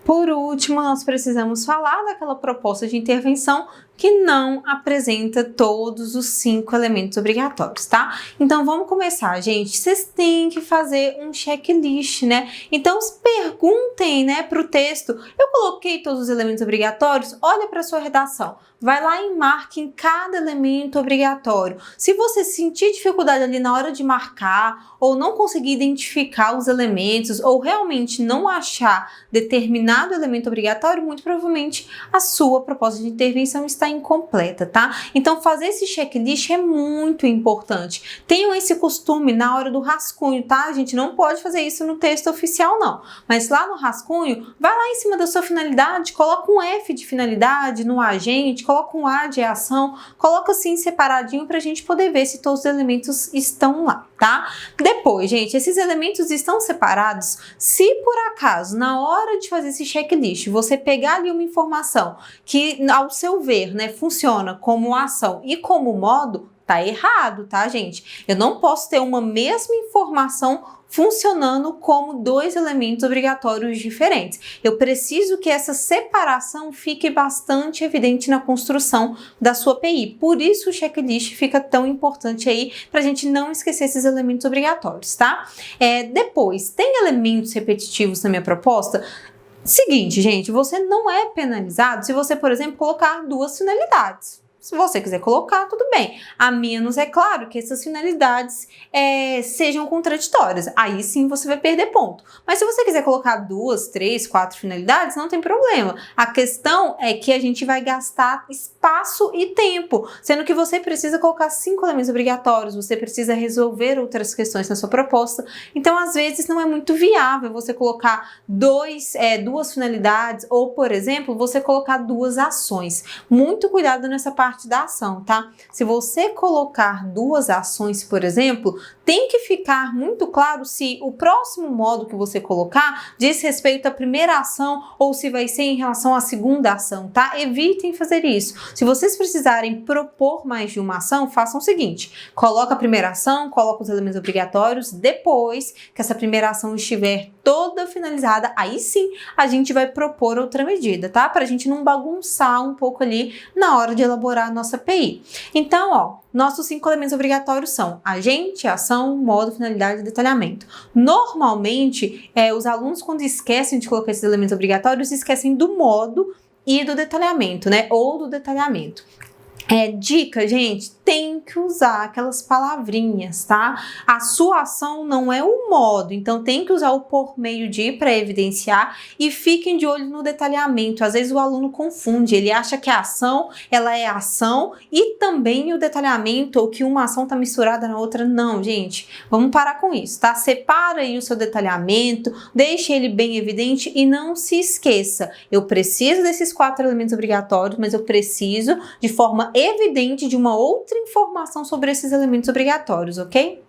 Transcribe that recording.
Por último, nós precisamos falar daquela proposta de intervenção que não apresenta todos os 5 elementos obrigatórios, tá? Então, vamos começar, gente. Vocês têm que fazer um checklist, né? Então, perguntem, né, para o texto. Eu coloquei todos os elementos obrigatórios? Olha para a sua redação. Vai lá e marque em cada elemento obrigatório. Se você sentir dificuldade ali na hora de marcar, ou não conseguir identificar os elementos, ou realmente não achar determinado elemento obrigatório, muito provavelmente a sua proposta de intervenção está incompleta, tá? Então, fazer esse checklist é muito importante. Tenham esse costume na hora do rascunho, tá? A gente não pode fazer isso no texto oficial, não. Mas lá no rascunho, vai lá em cima da sua finalidade, coloca um F de finalidade no agente, coloca um A de ação, coloca assim separadinho pra gente poder ver se todos os elementos estão lá, tá? Depois, gente, esses elementos estão separados. Se por acaso, na hora de fazer esse checklist, você pegar ali uma informação que, ao seu ver, né, funciona como ação e como modo, tá errado, tá, gente? Eu não posso ter uma mesma informação funcionando como 2 elementos obrigatórios diferentes. Eu preciso que essa separação fique bastante evidente na construção da sua PI. Por isso o checklist fica tão importante aí para a gente não esquecer esses elementos obrigatórios, tá? Depois, tem elementos repetitivos na minha proposta? Seguinte, gente, você não é penalizado se você, por exemplo, colocar 2 finalidades. Se você quiser colocar, tudo bem. A menos, é claro, que essas finalidades sejam contraditórias. Aí sim você vai perder ponto. Mas se você quiser colocar 2, 3, 4 finalidades, não tem problema. A questão é que a gente vai gastar espaço e tempo, sendo que você precisa colocar 5 elementos obrigatórios, você precisa resolver outras questões na sua proposta. Então, às vezes, não é muito viável você colocar 2 finalidades ou, por exemplo, você colocar 2 ações. Muito cuidado nessa parte da ação, tá? Se você colocar 2 ações, por exemplo, tem que ficar muito claro se o próximo modo que você colocar diz respeito à primeira ação ou se vai ser em relação à segunda ação, tá? Evitem fazer isso. Se vocês precisarem propor mais de uma ação, façam o seguinte: coloca a primeira ação, coloca os elementos obrigatórios, depois que essa primeira ação estiver toda finalizada, aí sim a gente vai propor outra medida, tá? Pra gente não bagunçar um pouco ali na hora de elaborar a nossa PI. Então, ó, nossos 5 elementos obrigatórios são agente, ação, modo, finalidade e detalhamento. Normalmente, os alunos, quando esquecem de colocar esses elementos obrigatórios, esquecem do modo e do detalhamento, né? Ou do detalhamento. Dica, gente, tem que usar aquelas palavrinhas, tá? A sua ação não é o modo, então tem que usar o por meio de para evidenciar e fiquem de olho no detalhamento. Às vezes o aluno confunde, ele acha que a ação, ela é ação e também o detalhamento, ou que uma ação tá misturada na outra. Não, gente, vamos parar com isso, tá? Separa aí o seu detalhamento, deixe ele bem evidente e não se esqueça, eu preciso desses 4 elementos obrigatórios, mas eu preciso de forma evidente de uma outra informação sobre esses elementos obrigatórios, ok?